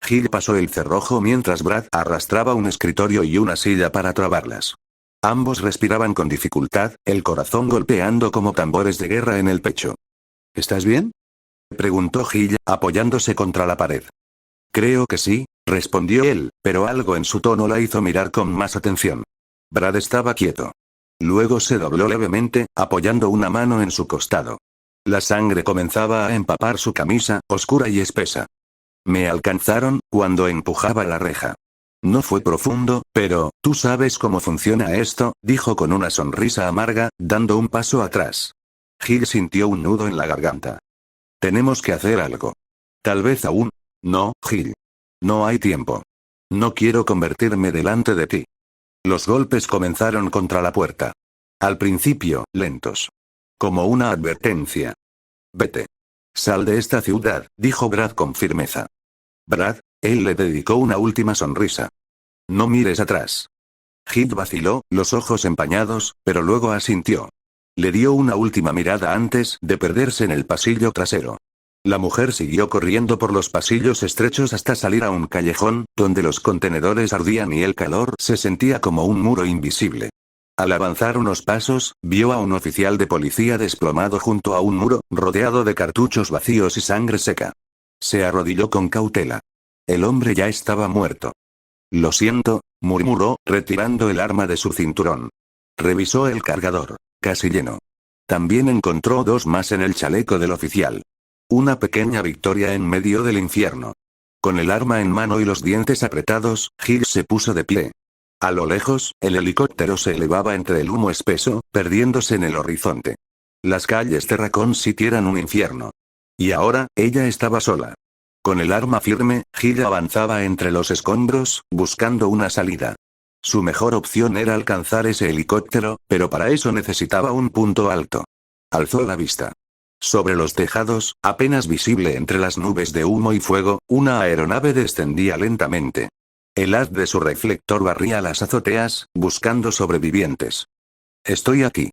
Gil pasó el cerrojo mientras Brad arrastraba un escritorio y una silla para trabarlas. Ambos respiraban con dificultad, el corazón golpeando como tambores de guerra en el pecho. «¿Estás bien?», preguntó Gil, apoyándose contra la pared. «Creo que sí», respondió él, pero algo en su tono la hizo mirar con más atención. Brad estaba quieto. Luego se dobló levemente, apoyando una mano en su costado. La sangre comenzaba a empapar su camisa, oscura y espesa. «Me alcanzaron, cuando empujaba la reja. No fue profundo, pero, tú sabes cómo funciona esto», dijo con una sonrisa amarga, dando un paso atrás. Gil sintió un nudo en la garganta. «Tenemos que hacer algo». «Tal vez aún». «No, Gil. No hay tiempo. No quiero convertirme delante de ti». Los golpes comenzaron contra la puerta. Al principio, lentos. Como una advertencia. «Vete. Sal de esta ciudad», dijo Brad con firmeza. «Brad», él le dedicó una última sonrisa. «No mires atrás». Gil vaciló, los ojos empañados, pero luego asintió. Le dio una última mirada antes de perderse en el pasillo trasero. La mujer siguió corriendo por los pasillos estrechos hasta salir a un callejón, donde los contenedores ardían y el calor se sentía como un muro invisible. Al avanzar unos pasos, vio a un oficial de policía desplomado junto a un muro, rodeado de cartuchos vacíos y sangre seca. Se arrodilló con cautela. El hombre ya estaba muerto. «Lo siento», murmuró, retirando el arma de su cinturón. Revisó el cargador. Casi lleno. También encontró dos más en el chaleco del oficial. Una pequeña victoria en medio del infierno. Con el arma en mano y los dientes apretados, Gil se puso de pie. A lo lejos, el helicóptero se elevaba entre el humo espeso, perdiéndose en el horizonte. Las calles de Raccoon City eran un infierno. Y ahora, ella estaba sola. Con el arma firme, Gil avanzaba entre los escombros, buscando una salida. Su mejor opción era alcanzar ese helicóptero, pero para eso necesitaba un punto alto. Alzó la vista. Sobre los tejados, apenas visible entre las nubes de humo y fuego, una aeronave descendía lentamente. El haz de su reflector barría las azoteas, buscando sobrevivientes. «Estoy aquí»,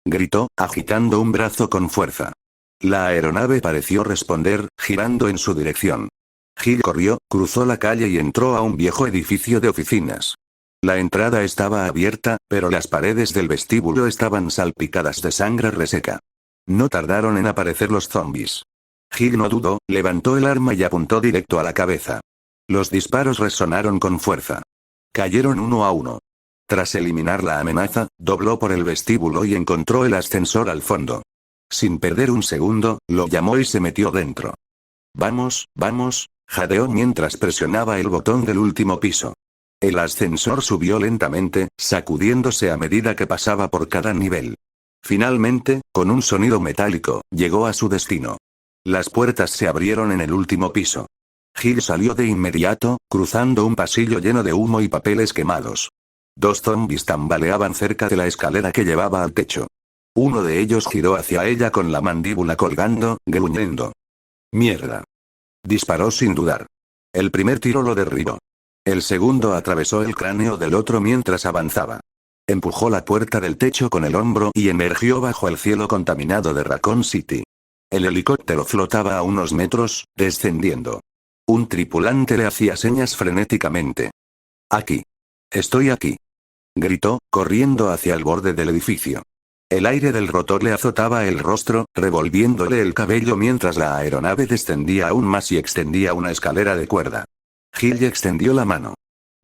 gritó, agitando un brazo con fuerza. La aeronave pareció responder, girando en su dirección. Gil corrió, cruzó la calle y entró a un viejo edificio de oficinas. La entrada estaba abierta, pero las paredes del vestíbulo estaban salpicadas de sangre reseca. No tardaron en aparecer los zombis. Gil no dudó, levantó el arma y apuntó directo a la cabeza. Los disparos resonaron con fuerza. Cayeron uno a uno. Tras eliminar la amenaza, dobló por el vestíbulo y encontró el ascensor al fondo. Sin perder un segundo, lo llamó y se metió dentro. «Vamos, vamos», jadeó mientras presionaba el botón del último piso. El ascensor subió lentamente, sacudiéndose a medida que pasaba por cada nivel. Finalmente, con un sonido metálico, llegó a su destino. Las puertas se abrieron en el último piso. Gil salió de inmediato, cruzando un pasillo lleno de humo y papeles quemados. Dos zombies tambaleaban cerca de la escalera que llevaba al techo. Uno de ellos giró hacia ella con la mandíbula colgando, gruñendo. ¡Mierda! Disparó sin dudar. El primer tiro lo derribó. El segundo atravesó el cráneo del otro mientras avanzaba. Empujó la puerta del techo con el hombro y emergió bajo el cielo contaminado de Raccoon City. El helicóptero flotaba a unos metros, descendiendo. Un tripulante le hacía señas frenéticamente. Aquí. Estoy aquí. Gritó, corriendo hacia el borde del edificio. El aire del rotor le azotaba el rostro, revolviéndole el cabello mientras la aeronave descendía aún más y extendía una escalera de cuerda. Gil extendió la mano.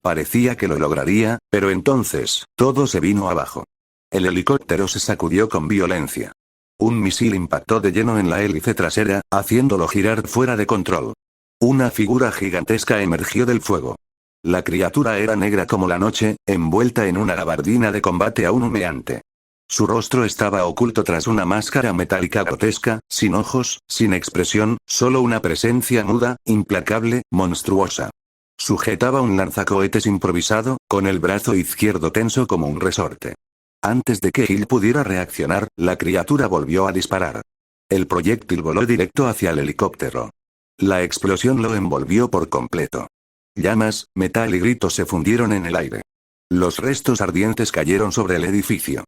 Parecía que lo lograría, pero entonces, todo se vino abajo. El helicóptero se sacudió con violencia. Un misil impactó de lleno en la hélice trasera, haciéndolo girar fuera de control. Una figura gigantesca emergió del fuego. La criatura era negra como la noche, envuelta en una gabardina de combate aún humeante. Su rostro estaba oculto tras una máscara metálica grotesca, sin ojos, sin expresión, solo una presencia muda, implacable, monstruosa. Sujetaba un lanzacohetes improvisado, con el brazo izquierdo tenso como un resorte. Antes de que Gil pudiera reaccionar, la criatura volvió a disparar. El proyectil voló directo hacia el helicóptero. La explosión lo envolvió por completo. Llamas, metal y gritos se fundieron en el aire. Los restos ardientes cayeron sobre el edificio.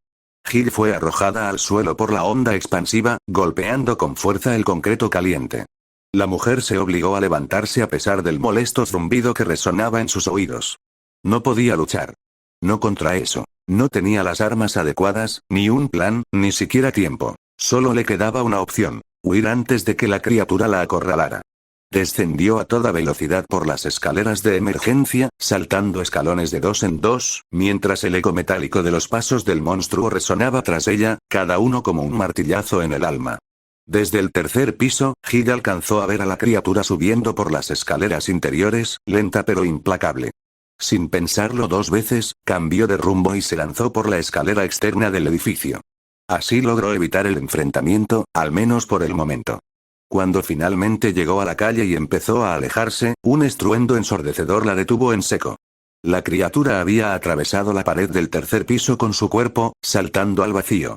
Gil fue arrojada al suelo por la onda expansiva, golpeando con fuerza el concreto caliente. La mujer se obligó a levantarse a pesar del molesto zumbido que resonaba en sus oídos. No podía luchar. No contra eso. No tenía las armas adecuadas, ni un plan, ni siquiera tiempo. Solo le quedaba una opción: huir antes de que la criatura la acorralara. Descendió a toda velocidad por las escaleras de emergencia, saltando escalones de dos en dos, mientras el eco metálico de los pasos del monstruo resonaba tras ella, cada uno como un martillazo en el alma. Desde el tercer piso, Gil alcanzó a ver a la criatura subiendo por las escaleras interiores, lenta pero implacable. Sin pensarlo dos veces, cambió de rumbo y se lanzó por la escalera externa del edificio. Así logró evitar el enfrentamiento, al menos por el momento. Cuando finalmente llegó a la calle y empezó a alejarse, un estruendo ensordecedor la detuvo en seco. La criatura había atravesado la pared del tercer piso con su cuerpo, saltando al vacío.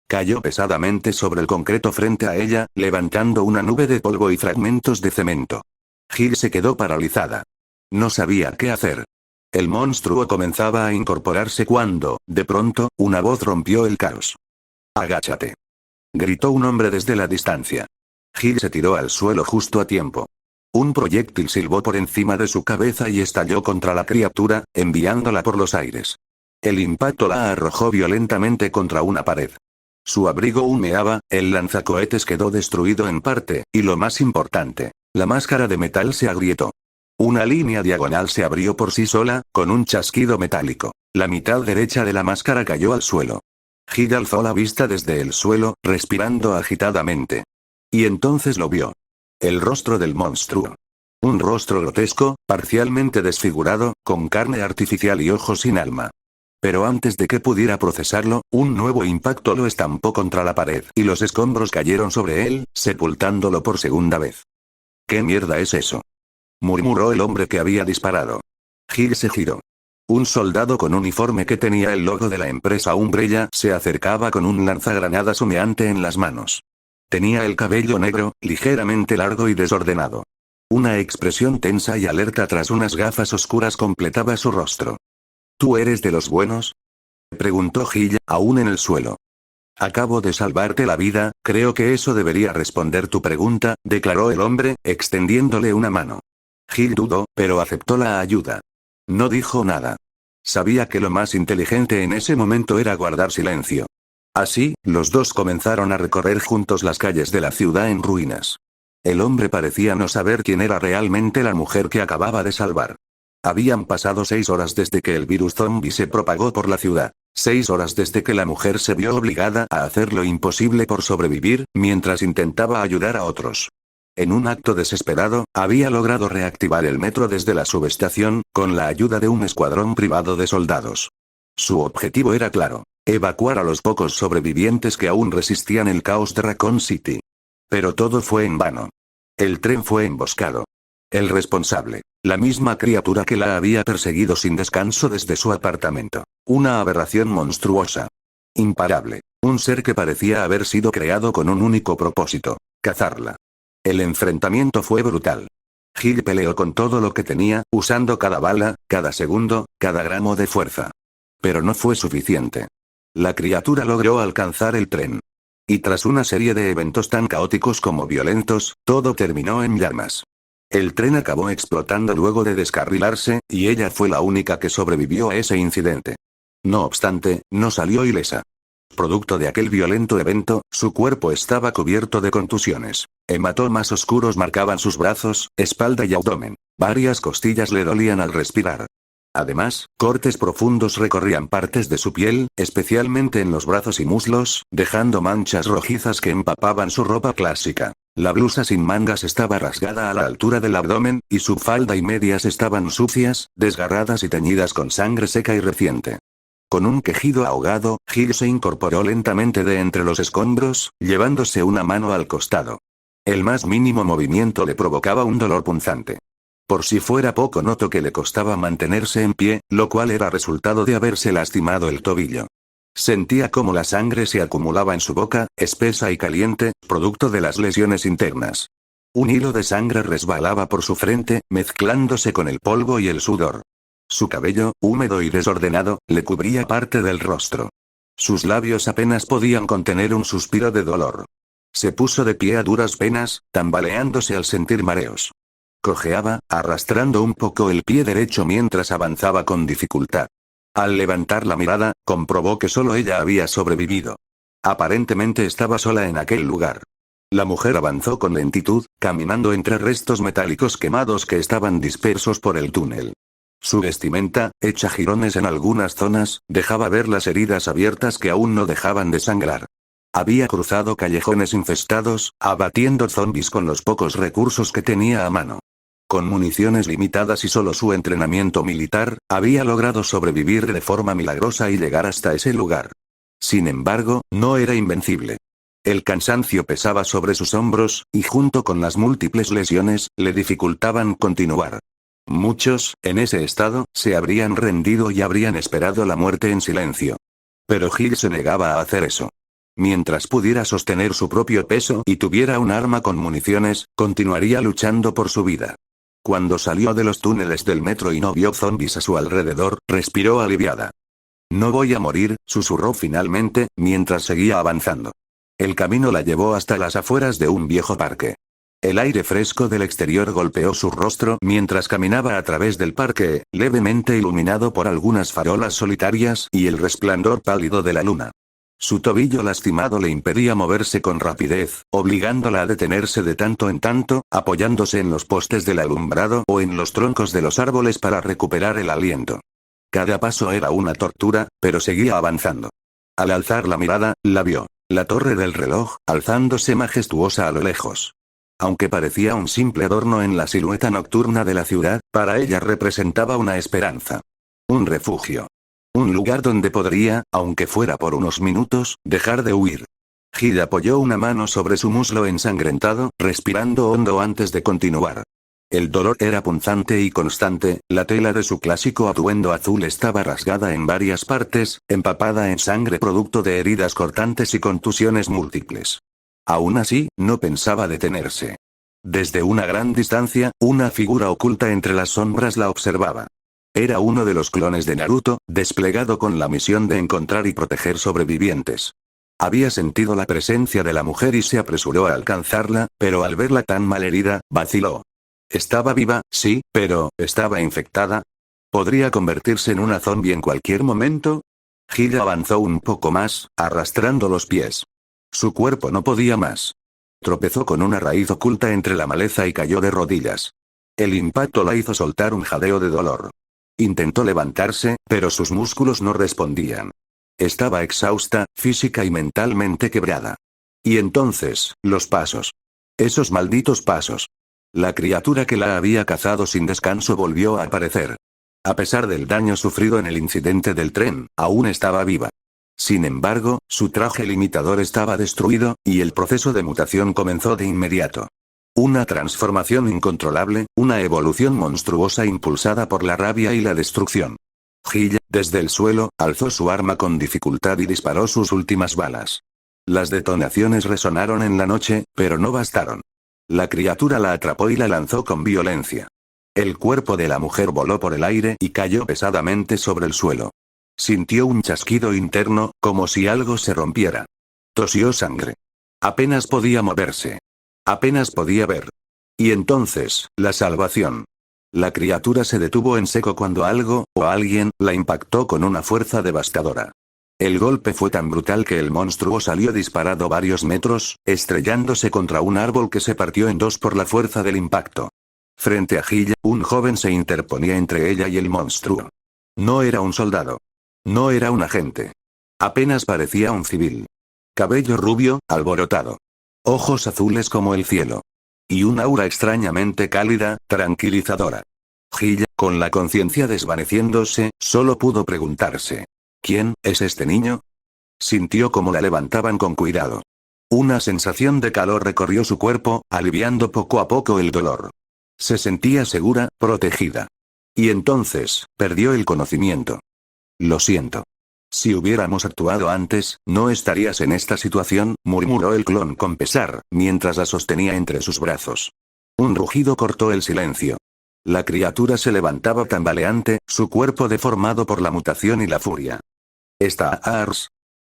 Cayó pesadamente sobre el concreto frente a ella, levantando una nube de polvo y fragmentos de cemento. Gil se quedó paralizada. No sabía qué hacer. El monstruo comenzaba a incorporarse cuando, de pronto, una voz rompió el caos. «Agáchate», gritó un hombre desde la distancia. Gil se tiró al suelo justo a tiempo. Un proyectil silbó por encima de su cabeza y estalló contra la criatura, enviándola por los aires. El impacto la arrojó violentamente contra una pared. Su abrigo humeaba, el lanzacohetes quedó destruido en parte, y lo más importante, la máscara de metal se agrietó. Una línea diagonal se abrió por sí sola, con un chasquido metálico. La mitad derecha de la máscara cayó al suelo. Gil alzó la vista desde el suelo, respirando agitadamente. Y entonces lo vio. El rostro del monstruo. Un rostro grotesco, parcialmente desfigurado, con carne artificial y ojos sin alma. Pero antes de que pudiera procesarlo, un nuevo impacto lo estampó contra la pared y los escombros cayeron sobre él, sepultándolo por segunda vez. ¿Qué mierda es eso?, murmuró el hombre que había disparado. Gil se giró. Un soldado con uniforme que tenía el logo de la empresa Umbrella se acercaba con un lanzagranadas humeante en las manos. Tenía el cabello negro, ligeramente largo y desordenado. Una expresión tensa y alerta tras unas gafas oscuras completaba su rostro. ¿Tú eres de los buenos?, preguntó Gil, aún en el suelo. Acabo de salvarte la vida, creo que eso debería responder tu pregunta, declaró el hombre, extendiéndole una mano. Gil dudó, pero aceptó la ayuda. No dijo nada. Sabía que lo más inteligente en ese momento era guardar silencio. Así, los dos comenzaron a recorrer juntos las calles de la ciudad en ruinas. El hombre parecía no saber quién era realmente la mujer que acababa de salvar. Habían pasado 6 horas desde que el virus zombie se propagó por la ciudad. 6 horas desde que la mujer se vio obligada a hacer lo imposible por sobrevivir, mientras intentaba ayudar a otros. En un acto desesperado, había logrado reactivar el metro desde la subestación, con la ayuda de un escuadrón privado de soldados. Su objetivo era claro: evacuar a los pocos sobrevivientes que aún resistían el caos de Raccoon City. Pero todo fue en vano. El tren fue emboscado. El responsable. La misma criatura que la había perseguido sin descanso desde su apartamento. Una aberración monstruosa. Imparable. Un ser que parecía haber sido creado con un único propósito: cazarla. El enfrentamiento fue brutal. Gil peleó con todo lo que tenía, usando cada bala, cada segundo, cada gramo de fuerza. Pero no fue suficiente. La criatura logró alcanzar el tren. Y tras una serie de eventos tan caóticos como violentos, todo terminó en llamas. El tren acabó explotando luego de descarrilarse, y ella fue la única que sobrevivió a ese incidente. No obstante, no salió ilesa. Producto de aquel violento evento, su cuerpo estaba cubierto de contusiones. Hematomas oscuros marcaban sus brazos, espalda y abdomen. Varias costillas le dolían al respirar. Además, cortes profundos recorrían partes de su piel, especialmente en los brazos y muslos, dejando manchas rojizas que empapaban su ropa clásica. La blusa sin mangas estaba rasgada a la altura del abdomen, y su falda y medias estaban sucias, desgarradas y teñidas con sangre seca y reciente. Con un quejido ahogado, Gil se incorporó lentamente de entre los escombros, llevándose una mano al costado. El más mínimo movimiento le provocaba un dolor punzante. Por si fuera poco, notó que le costaba mantenerse en pie, lo cual era resultado de haberse lastimado el tobillo. Sentía cómo la sangre se acumulaba en su boca, espesa y caliente, producto de las lesiones internas. Un hilo de sangre resbalaba por su frente, mezclándose con el polvo y el sudor. Su cabello, húmedo y desordenado, le cubría parte del rostro. Sus labios apenas podían contener un suspiro de dolor. Se puso de pie a duras penas, tambaleándose al sentir mareos. Cojeaba, arrastrando un poco el pie derecho mientras avanzaba con dificultad. Al levantar la mirada, comprobó que solo ella había sobrevivido. Aparentemente estaba sola en aquel lugar. La mujer avanzó con lentitud, caminando entre restos metálicos quemados que estaban dispersos por el túnel. Su vestimenta, hecha jirones en algunas zonas, dejaba ver las heridas abiertas que aún no dejaban de sangrar. Había cruzado callejones infestados, abatiendo zombis con los pocos recursos que tenía a mano. Con municiones limitadas y solo su entrenamiento militar, había logrado sobrevivir de forma milagrosa y llegar hasta ese lugar. Sin embargo, no era invencible. El cansancio pesaba sobre sus hombros, y junto con las múltiples lesiones, le dificultaban continuar. Muchos, en ese estado, se habrían rendido y habrían esperado la muerte en silencio. Pero Gil se negaba a hacer eso. Mientras pudiera sostener su propio peso y tuviera un arma con municiones, continuaría luchando por su vida. Cuando salió de los túneles del metro y no vio zombis a su alrededor, respiró aliviada. No voy a morir, susurró finalmente, mientras seguía avanzando. El camino la llevó hasta las afueras de un viejo parque. El aire fresco del exterior golpeó su rostro mientras caminaba a través del parque, levemente iluminado por algunas farolas solitarias y el resplandor pálido de la luna. Su tobillo lastimado le impedía moverse con rapidez, obligándola a detenerse de tanto en tanto, apoyándose en los postes del alumbrado o en los troncos de los árboles para recuperar el aliento. Cada paso era una tortura, pero seguía avanzando. Al alzar la mirada, la vio. La torre del reloj, alzándose majestuosa a lo lejos. Aunque parecía un simple adorno en la silueta nocturna de la ciudad, para ella representaba una esperanza. Un refugio. Un lugar donde podría, aunque fuera por unos minutos, dejar de huir. Gil apoyó una mano sobre su muslo ensangrentado, respirando hondo antes de continuar. El dolor era punzante y constante, la tela de su clásico atuendo azul estaba rasgada en varias partes, empapada en sangre producto de heridas cortantes y contusiones múltiples. Aún así, no pensaba detenerse. Desde una gran distancia, una figura oculta entre las sombras la observaba. Era uno de los clones de Naruto, desplegado con la misión de encontrar y proteger sobrevivientes. Había sentido la presencia de la mujer y se apresuró a alcanzarla, pero al verla tan malherida, vaciló. Estaba viva, sí, pero, ¿estaba infectada? ¿Podría convertirse en una zombie en cualquier momento? Gil avanzó un poco más, arrastrando los pies. Su cuerpo no podía más. Tropezó con una raíz oculta entre la maleza y cayó de rodillas. El impacto la hizo soltar un jadeo de dolor. Intentó levantarse, pero sus músculos no respondían. Estaba exhausta, física y mentalmente quebrada. Y entonces, los pasos. Esos malditos pasos. La criatura que la había cazado sin descanso volvió a aparecer. A pesar del daño sufrido en el incidente del tren, aún estaba viva. Sin embargo, su traje limitador estaba destruido, y el proceso de mutación comenzó de inmediato. Una transformación incontrolable, una evolución monstruosa impulsada por la rabia y la destrucción. Hylia, desde el suelo, alzó su arma con dificultad y disparó sus últimas balas. Las detonaciones resonaron en la noche, pero no bastaron. La criatura la atrapó y la lanzó con violencia. El cuerpo de la mujer voló por el aire y cayó pesadamente sobre el suelo. Sintió un chasquido interno, como si algo se rompiera. Tosió sangre. Apenas podía moverse. Apenas podía ver. Y entonces, la salvación. La criatura se detuvo en seco cuando algo, o alguien, la impactó con una fuerza devastadora. El golpe fue tan brutal que el monstruo salió disparado varios metros, estrellándose contra un árbol que se partió en dos por la fuerza del impacto. Frente a Hylia, un joven se interponía entre ella y el monstruo. No era un soldado. No era un agente. Apenas parecía un civil. Cabello rubio, alborotado. Ojos azules como el cielo. Y un aura extrañamente cálida, tranquilizadora. Hylia, con la conciencia desvaneciéndose, solo pudo preguntarse: ¿quién es este niño? Sintió como la levantaban con cuidado. Una sensación de calor recorrió su cuerpo, aliviando poco a poco el dolor. Se sentía segura, protegida. Y entonces, perdió el conocimiento. Lo siento. Si hubiéramos actuado antes, no estarías en esta situación, murmuró el clon con pesar, mientras la sostenía entre sus brazos. Un rugido cortó el silencio. La criatura se levantaba tambaleante, su cuerpo deformado por la mutación y la furia. «¿Está Ars?»,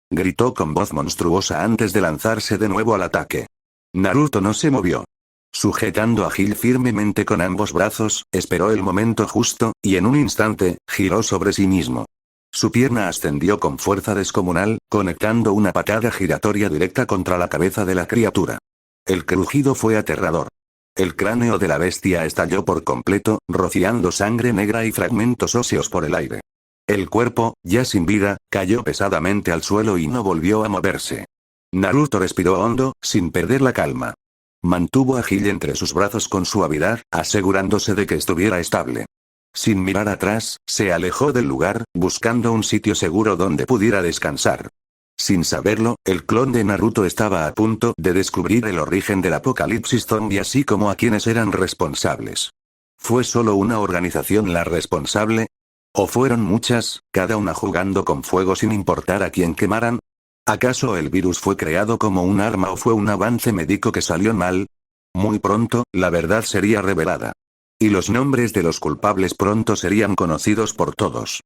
gritó con voz monstruosa antes de lanzarse de nuevo al ataque. Naruto no se movió. Sujetando a Hylia firmemente con ambos brazos, esperó el momento justo, y en un instante, giró sobre sí mismo. Su pierna ascendió con fuerza descomunal, conectando una patada giratoria directa contra la cabeza de la criatura. El crujido fue aterrador. El cráneo de la bestia estalló por completo, rociando sangre negra y fragmentos óseos por el aire. El cuerpo, ya sin vida, cayó pesadamente al suelo y no volvió a moverse. Naruto respiró hondo, sin perder la calma. Mantuvo a Hylia entre sus brazos con suavidad, asegurándose de que estuviera estable. Sin mirar atrás, se alejó del lugar, buscando un sitio seguro donde pudiera descansar. Sin saberlo, el clon de Naruto estaba a punto de descubrir el origen del apocalipsis zombie así como a quienes eran responsables. ¿Fue solo una organización la responsable? ¿O fueron muchas, cada una jugando con fuego sin importar a quién quemaran? ¿Acaso el virus fue creado como un arma o fue un avance médico que salió mal? Muy pronto, la verdad sería revelada. Y los nombres de los culpables pronto serían conocidos por todos.